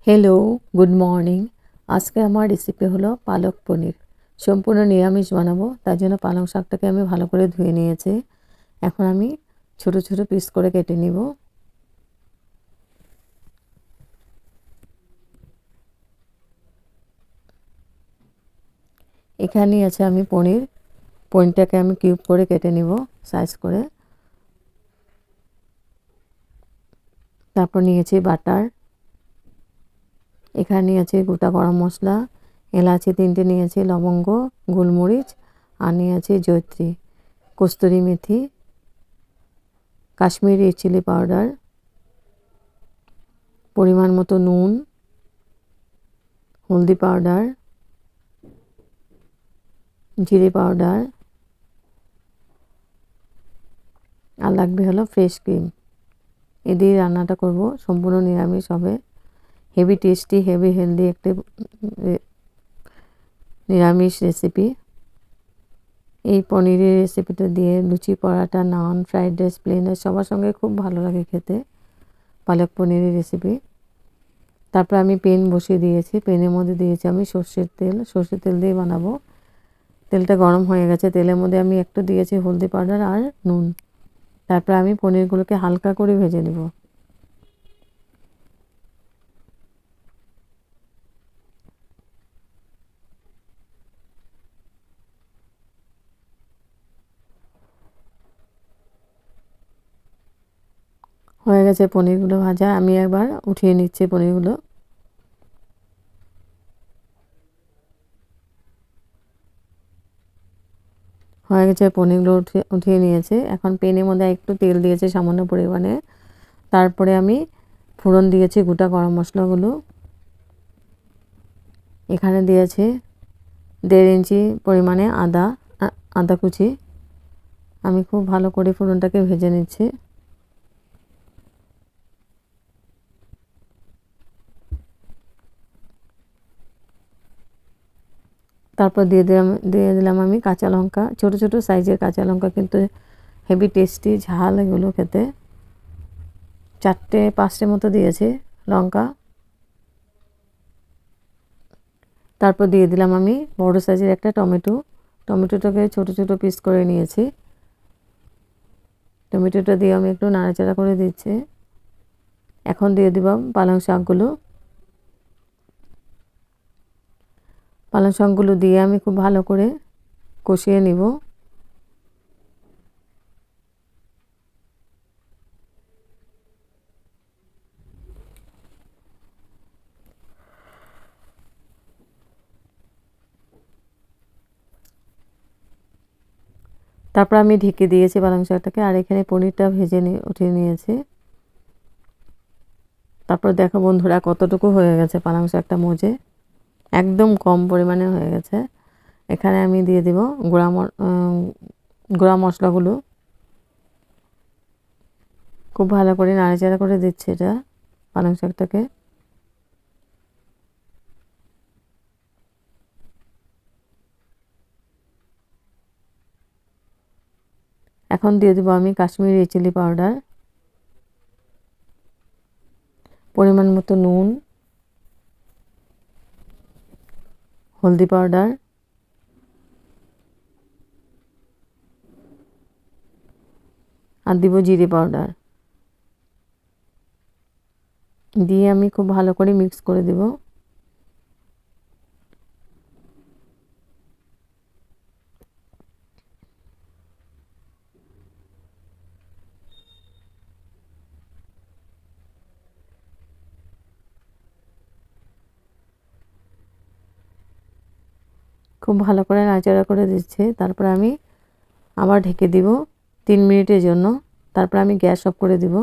Hello, good morning. আজকে আমার recipe হলো পালক পনির। সম্পূর্ণ নিরামিষ বানাবো, তার জন্য পালং শাকটাকে আমি ভালো করে ধুয়ে নিয়েছি। এখন আমি ছোট ছোট পিস করে কেটে নিব। এখানে আছে আমি পনিরটাকে আমি কিউব করে কেটে নিব সাইজ করে। তারপর নিয়েছি বাটার, এখানে নিয়েছি গোটা গরম মশলা, এলাচি 3টে নিয়েছি, লবঙ্গ, গোলমরিচ, আর নিয়েছি জয়ত্রী, কস্তুরি মেথি, কাশ্মীরি চিলি পাউডার, পরিমাণ মতো নুন, হলদি পাউডার, জিরে পাউডার, আর লাগবে হলো ফ্রেশ ক্রিম। এ দিয়ে রান্নাটা করব, সম্পূর্ণ নিরামিষ হবে। হেভি টেস্টি, হেভি হেলদি একটি নিরামিষ রেসিপি। এই পনিরের রেসিপিটা দিয়ে লুচি, পরাটা, নান, ফ্রাইড রাইস, প্লেন রাইস সবার সঙ্গে খুব ভালো লাগে খেতে পালক পনিরের রেসিপি। তারপর আমি পেন বসিয়ে দিয়েছি, পেনের মধ্যে দিয়েছি আমি সর্ষের তেল দিয়ে বানাবো। তেলটা গরম হয়ে গেছে, তেলের মধ্যে আমি একটু দিয়েছি হলদি পাউডার আর নুন। তারপর আমি পনিরগুলোকে হালকা করে ভেজে নেব। হয়ে গেছে পনিরগুলো ভাজা, আমি একবার উঠিয়ে নিচ্ছি পনিরগুলো। হয়ে গেছে পনিরগুলো উঠিয়ে নিয়েছে। এখন পেনের মধ্যে একটু তেল দিয়েছে সামান্য পরিমাণে। তারপরে আমি ফোড়ন দিয়েছি গোটা গরম মশলাগুলো। এখানে দিয়েছি 1.5 ইঞ্চি পরিমাণে আদা কুচি। আমি খুব ভালো করে ফোড়নটাকে ভেজে নিচ্ছি। তারপর দিয়ে দিলাম আমি কাঁচা লঙ্কা, ছোট ছোট সাইজের কাঁচা লঙ্কা, কিন্তু হেভি টেস্টি ঝাল এগুলো খেতে। 4-5টে মতো দিয়েছি লঙ্কা। তারপর দিয়ে দিলাম আমি বড় সাইজের একটা টমেটোটাকে ছোট ছোট পিস করে নিয়েছি। টমেটোটা দিয়ে আমি একটু নাড়াচাড়া করে দিচ্ছি। এখন দিয়ে দিব পালং শাকগুলো দিয়ে আমি খুব ভালো করে কষিয়ে নিব। তারপর আমি ঢেকে দিয়েছি পালং শাকটাকে, আর এখানে পনিরটা ভেজে উঠিয়ে নিয়েছি। তারপর দেখো বন্ধুরা কতটুকু হয়ে গেছে পালং শাকটা মজে, একদম কম পরিমাণে হয়ে গেছে। এখানে আমি দিয়ে দিব গুঁড়া মশলাগুলো। খুব ভালো করে নাড়াচাড়া করে দিচ্ছি এটা পালং শাকটাকে। এখন দিয়ে দেবো আমি কাশ্মীরি চিলি পাউডার, পরিমাণ মতো নুন, হলদি পাউডার, আর দিব জিরে পাউডার। দিয়ে আমি খুব ভালো করে মিক্স করে দেব। খুব ভালো করে নাড়াচাড়া করে দিচ্ছি। তারপর আমি আবার ঢেকে দিব 3 মিনিটের জন্য। তারপর আমি গ্যাস অফ করে দিব।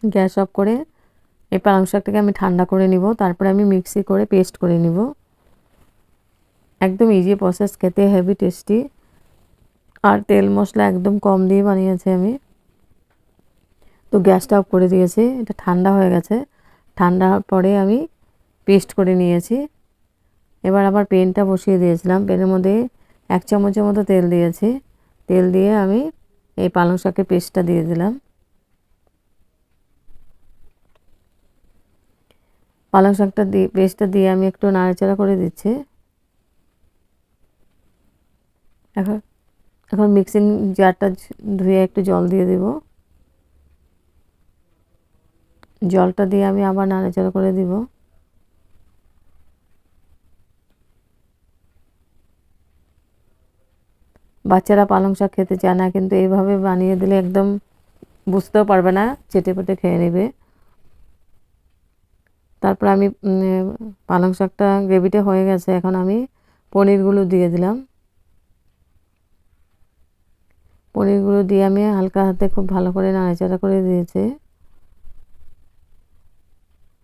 গ্যাস অফ করে এই পালং শাকটাকে আমি ঠান্ডা করে নিব। তারপরে আমি মিক্সি করে পেস্ট করে নিব। একদম ইজি প্রসেস, খেতে হেভি টেস্টি, আর তেল মশলা একদম কম দিয়ে বানিয়েছি আমি। তো গ্যাসটা অফ করে দিয়েছি, এটা ঠান্ডা হয়ে গেছে। ঠান্ডা হওয়ার পরে আমি পেস্ট করে নিয়েছি। এবার আবার পেনটা বসিয়ে দিয়েছিলাম, পেনের মধ্যে 1 চামচের মতো তেল দিয়েছি। তেল দিয়ে আমি এই পালং শাকের পেস্টটা দিয়ে দিলাম। পালং শাকটা পেস্টটা দিয়ে আমি একটু নাড়াচাড়া করে দিচ্ছি। এখন এখন মিক্সিং জারটা ধুয়ে একটু জল দিয়ে দেব। জলটা দিয়ে আমি আবার নাড়াচাড়া করে দিব। বাচ্চারা পালং শাক খেতে চায় না, কিন্তু এইভাবে বানিয়ে দিলে একদম বুঝতেও পারবে না, চেটেপুটে খেয়ে নেবে। তারপর আমি পালং শাকটা গ্রেভিটা হয়ে গেছে, এখন আমি পনিরগুলো দিয়ে দিলাম। পনিরগুলো দিয়ে আমি হালকা হাতে খুব ভালো করে নাড়াচাড়া করে দিয়েছি।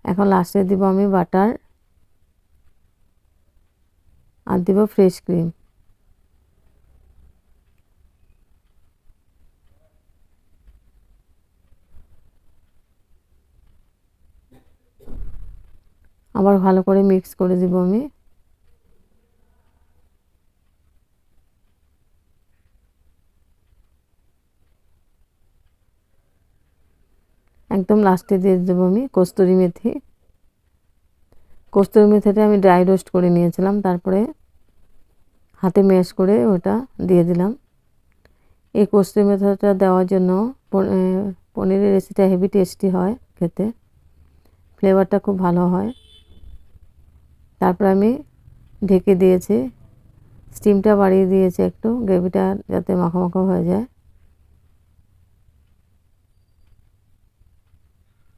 এখন লাস্টে দিব আমি বাটার আর দিব ফ্রেশ ক্রিম। আবার ভালো করে মিক্স করে দিব আমি। একদম লাস্টে দিয়ে দেবো আমি কস্তুরি মেথি। কস্তুরি মেথিটা আমি ড্রাই রোস্ট করে নিয়েছিলাম, তারপরে হাতে ম্যাশ করে ওটা দিয়ে দিলাম। এই কস্তুরি মেথিটা দেওয়ার জন্য পনিরের রেসিপিটা হেভি টেস্টি হয় খেতে, ফ্লেভারটা খুব ভালো হয়। তারপর আমি ঢেকে দিয়েছি, স্টিমটা বাড়িয়ে দিয়েছি একটু, গ্রেভিটা যাতে মাখো মাখো হয়ে যায়।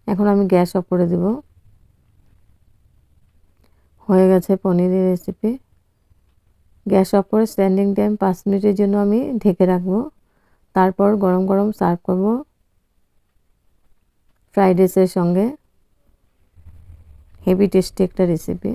এখন আমি গ্যাস অফ করে দেব। হয়ে গেছে পনিরের রেসিপি। গ্যাস অফ করে স্ট্যান্ডিং টাইম 5 মিনিটের জন্য আমি ঢেকে রাখবো। তারপর গরম গরম সার্ভ করব ফ্রাইড রাইসের সঙ্গে। হেভি টেস্টি একটা রেসিপি।